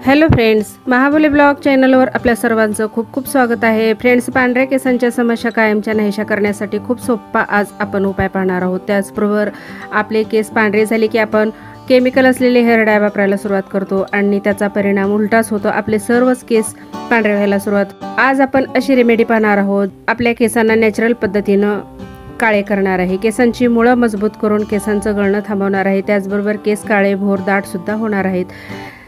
Hello friends, महाबोली blog चॅनलवर आपल्या सर्वांचं खूप खूप स्वागत आहे। फ्रेंड्स, पांढऱ्या केसांच्या समस्या कायमच्या नाहीशा करण्यासाठी खूप सोपा आज आपण उपाय पाहणार आहोत। त्याचबरोबर आपले केस पांढरे झाले की आपण केमिकल असलेले हेअर डाय वापरायला सुरुवात करतो आणि त्याचा परिणाम उलटाच होतो, आपले सर्वच केस पांढरे व्हायला सुरुवात। आज आपण अशी रेमेडी पाहणार आहोत आपल्या केसांना नॅचरल पद्धतीने काळे करणार आहे, केसांची मुळं मजबूत करून केसांचं गळणं थांबवणार आहे, त्याचबरोबर केस काळे भोर दाट सुद्धा होणार आहेत।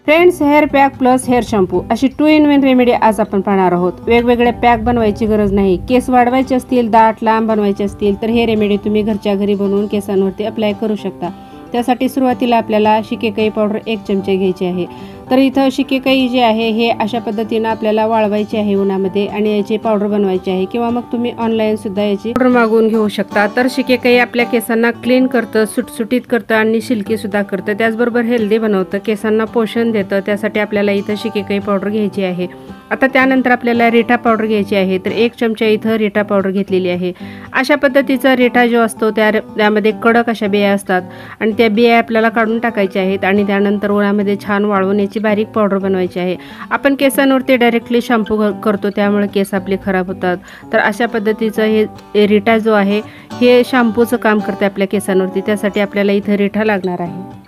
Friends, hair pack plus hair shampoo अशी 2 in 1 रेमेडी आज आपण पाहणार आहोत। वेगवेगळे पॅक बनवायची गरज नाही। केस वाढवायचे असतील, दाट लांब बनवायचे असतील तर हे रेमेडी तुम्ही घरच्या घरी बनवून केसांवरती अप्लाय करू शकता। त्यासाठी सुरुवातीला आपल्याला शिकेकाई पावडर 1 चमचे घ्यायची आहे। तर इथं शिकेकाई जे आहे हे अशा पद्धतीने आपल्याला वाळवायची आहे उन्हामध्ये आणि याची पावडर बनवायची आहे, किंवा मग तुम्ही ऑनलाईन सुद्धा याची पावडर मागवून घेऊ शकता। तर शिकेकाई आपल्या केसांना क्लीन करतं, सुटसुटीत करतं आणि सिल्की सुद्धा करतं, त्याचबरोबर हेल्दी बनवतं, केसांना पोषण देतं। त्यासाठी आपल्याला इथं शिकेकाई पावडर घ्यायची आहे। आता त्यानंतर आपल्याला रिठा पावडर घ्यायची आहे। तर 1 चमचा इथं रिठा पावडर घेतलेली आहे। अशा पद्धतीचा रिठा जो असतो त्यामध्ये कडक अशा बिया असतात आणि त्या बिया आपल्याला काढून टाकायच्या आहेत आणि त्यानंतर उन्हामध्ये छान वाळवून याची बारीक पावडर बनवायची आहे। आपण केसांवरती डायरेक्टली शॅम्पू करतो त्यामुळे केस आपले खराब होतात। तर अशा पद्धतीचं हे रिठा जो आहे हे शॅम्पूचं काम करते आपल्या केसांवरती, त्यासाठी आपल्याला इथं रिठा लागणार आहे।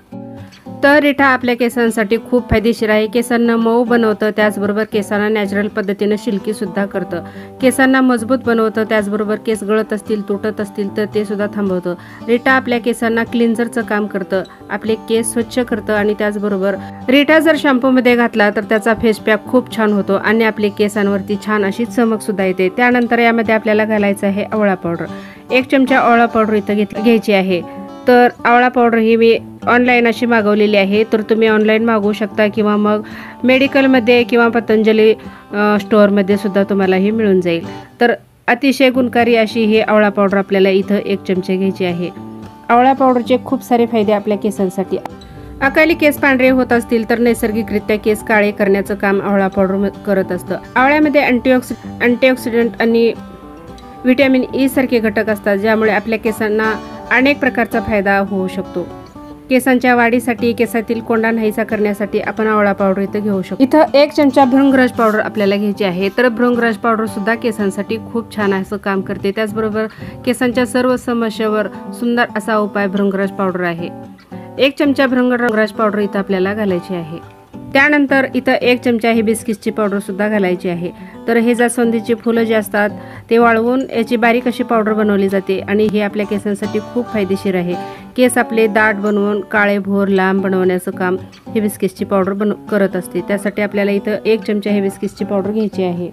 तर रिठा आपल्या केसांसाठी खूप फायदेशीर आहे, केसांना मऊ बनवतं, त्याचबरोबर केसांना नॅचरल पद्धतीने सिल्की सुद्धा करतं, केसांना मजबूत बनवतं, त्याचबरोबर केस गळत असतील, तुटत असतील तर ते सुद्धा थांबवतं। रिठा आपल्या केसांना क्लिन्झरचं काम करतं, आपले केस स्वच्छ करतं आणि त्याचबरोबर रिठा जर शॅम्पूमध्ये घातला तर त्याचा फेस पॅक खूप छान होतो आणि आपले केसांवरती छान अशी चमक सुद्धा येते। त्यानंतर यामध्ये आपल्याला घालायचं आहे आवळा पावडर। 1 चमचा आवळा पावडर इथं घ्यायची आहे। तर आवळा पावडर ही मी ऑनलाईन अशी मागवलेली आहे, तर तुम्ही ऑनलाईन मागवू शकता किंवा मग मेडिकलमध्ये किंवा पतंजली स्टोअरमध्ये सुद्धा तुम्हाला ही मिळून जाईल। तर अतिशय गुणकारी अशी ही आवळा पावडर आपल्याला इथं 1 चमचे घ्यायची आहे। आवळा पावडरचे खूप सारे फायदे आपल्या केसांसाठी। अकाली केस पांढरे होत असतील तर नैसर्गिकरित्या केस काळे करण्याचं काम आवळा पावडर करत असतं। आवळ्यामध्ये अँटीऑक्सिडंट आणि व्हिटॅमिन ई सारखे घटक असतात, ज्यामुळे आपल्या केसांना अनेक प्रकारचा फायदा होऊ शकतो। केसांच्या वाढीसाठी, केसातील कोंडा नाहीसा करण्यासाठी आपण आवळा पावडर इथं घेऊ शकतो। इथं 1 चमचा भृंगराज पावडर आपल्याला घ्यायची आहे। तर भृंगराज पावडर सुद्धा केसांसाठी खूप छान असं काम करते, त्याचबरोबर केसांच्या सर्व समस्यावर सुंदर असा उपाय भृंगराज पावडर आहे। 1 चमचा भृंगराज पावडर इथं आपल्याला घालायची आहे। त्यानंतर इथं 1 चमचा हिबिस्किसची पावडर सुद्धा घालायची आहे। तर हे जास्वंदीची फुलं जे असतात ते वाळवून याची बारीक अशी पावडर बनवली जाते आणि हे आपल्या केसांसाठी खूप फायदेशीर आहे। केस आपले दाट बनवून काळे भोर लांब बनवण्याचं काम हिबिस्किसची पावडर करत असते, त्यासाठी आपल्याला इथं 1 चमचा हिबिस्किसची पावडर घ्यायची आहे।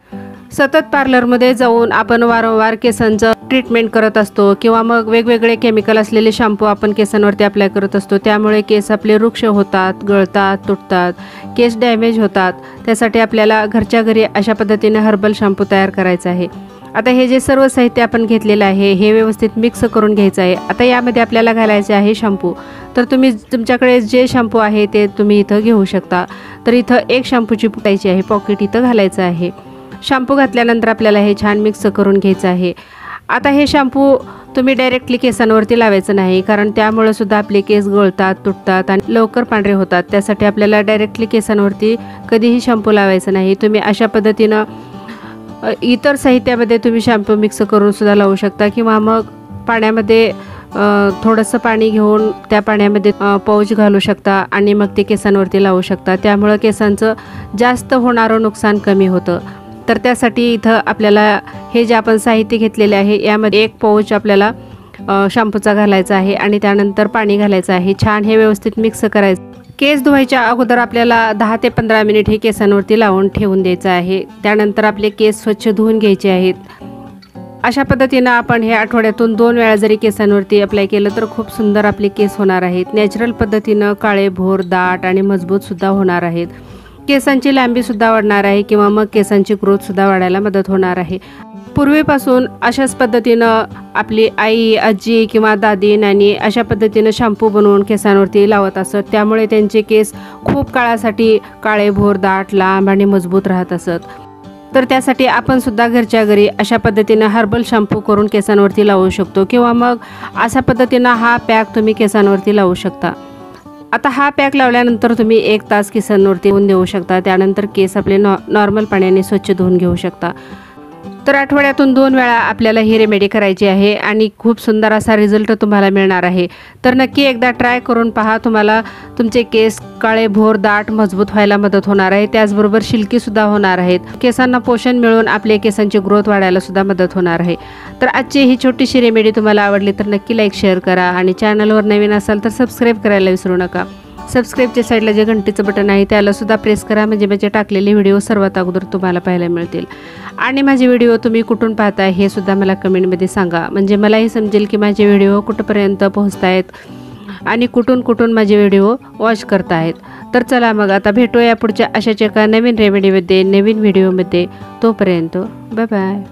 सतत पार्लरमध्ये जाऊन आपण वारंवार केसांचं ट्रीटमेंट करत असतो किंवा मग वेगवेगळे केमिकल असलेले शॅम्पू आपण केसांवरती अप्लाय करत असतो, त्यामुळे केस आपले रुक्ष होतात, गळतात, तुटतात, केस डॅमेज होतात। त्यासाठी आपल्याला घरच्या घरी अशा पद्धतीने हर्बल शॅम्पू तयार करायचा आहे। आता हे जे सर्व साहित्य आपण घेतलेलं आहे हे व्यवस्थित मिक्स करून घ्यायचं आहे। आता यामध्ये आपल्याला घालायचे आहे शॅम्पू। तर तुमच्याकडे जे शॅम्पू आहे ते तुम्ही इथं घेऊ शकता। तर इथं 1 शॅम्पूची पुटायची आहे, पॉकेट इथं घालायचं आहे। शॅम्पू घातल्यानंतर आपल्याला हे छान मिक्स करून घ्यायचं आहे। आता हे शॅम्पू तुम्ही डायरेक्टली केसांवरती लावायचं नाही, कारण त्यामुळे सुद्धा आपले केस गळतात, तुटतात आणि लवकर पांढरे होतात। त्यासाठी आपल्याला डायरेक्टली केसांवरती कधीही शॅम्पू लावायचं नाही। तुम्ही अशा पद्धतीनं इतर साहित्यामध्ये तुम्ही शॅम्पू मिक्स करून सुद्धा लावू शकता, किंवा मग पाण्यामध्ये थोडंसं पाणी घेऊन त्या पाण्यामध्ये पाऊच घालू शकता आणि मग ते केसांवरती लावू शकता, त्यामुळं केसांचं जास्त होणारं नुकसान कमी होतं। तर त्यासाठी इथं आपल्याला हे जे आपण साहित्य घेतलेले आहे यामध्ये 1 पाऊच आपल्याला शॅम्पूचा घालायचा आहे आणि त्यानंतर पाणी घालायचं आहे। छान हे व्यवस्थित मिक्स करायचं। केस धुवायच्या अगोदर आपल्याला 10 ते 15 मिनिट हे केसांवरती लावून ठेवून द्यायचं आहे। त्यानंतर आपले केस स्वच्छ धुवून घ्यायचे आहेत। अशा पद्धतीनं आपण हे आठवड्यातून 2 वेळा जरी केसांवरती अप्लाय केलं तर खूप सुंदर आपले केस होणार आहेत। नॅचरल पद्धतीनं काळे भोर दाट आणि मजबूत सुद्धा होणार आहेत। केसांची लांबी सुद्धा वाढणार आहे किंवा मग केसांची ग्रोथ सुद्धा वाढायला मदत होणार आहे। पूर्वीपासून अशाच पद्धतीनं आपली आई, आजी किंवा दादी, नानी अशा पद्धतीनं शॅम्पू बनवून केसांवरती लावत असत, त्यामुळे त्यांचे केस खूप काळासाठी काळे भोर दाट लांब आणि मजबूत राहत असत। तर त्यासाठी आपण सुद्धा घरच्या घरी अशा पद्धतीनं हर्बल शॅम्पू करून केसांवरती लावू शकतो, किंवा मग अशा पद्धतीनं हा पॅक तुम्ही केसांवरती लावू शकता। आता हा पॅक लावल्यानंतर तुम्ही 1 तास केसांवरती धुवून देऊ शकता. त्यानंतर केस आपले नॉर्मल पाण्याने स्वच्छ धुवून घेऊ शकता. तर आठवड्यातून 2 वेळा आपल्याला ही रेमेडी करायची आहे आणि खूप सुंदर असा रिझल्ट तुम्हाला मिळणार आहे. तर नक्की एकदा ट्राय करून पहा. तुम्हाला तुमचे केस काळे भोर दाट मजबूत व्हायला मदत होणार आहे. त्याचबरोबर शिल्कीसुद्धा होणार आहेत. केसांना पोषण मिळून आपल्या केसांची ग्रोथ वाढायला सुद्धा मदत होणार आहे. तर आजची ही छोटीशी रेमेडी तुम्हाला आवडली तर नक्की लाईक शेअर करा आणि चॅनलवर नवीन असाल तर सबस्क्राईब करायला विसरू नका. सबस्क्राईबच्या साईडला जे घंटीचं बटन आहे त्याला सुद्धा प्रेस करा, म्हणजे माझे टाकलेले व्हिडिओ सर्वात अगोदर तुम्हाला पाहायला मिळतील. आणि माझे व्हिडिओ तुम्ही कुठून पाहताय हे सुद्धा मला कमेंटमध्ये सांगा, म्हणजे मलाही समजेल की माझे व्हिडिओ कुठपर्यंत पोहोचतायत आणि कुठून माझे व्हिडिओ वॉच करतायत. तर चला मग आता भेटूया पुढच्या अशाच एका नवीन रेमेडीमध्ये नवीन व्हिडिओमध्ये. तोपर्यंत बाय बाय.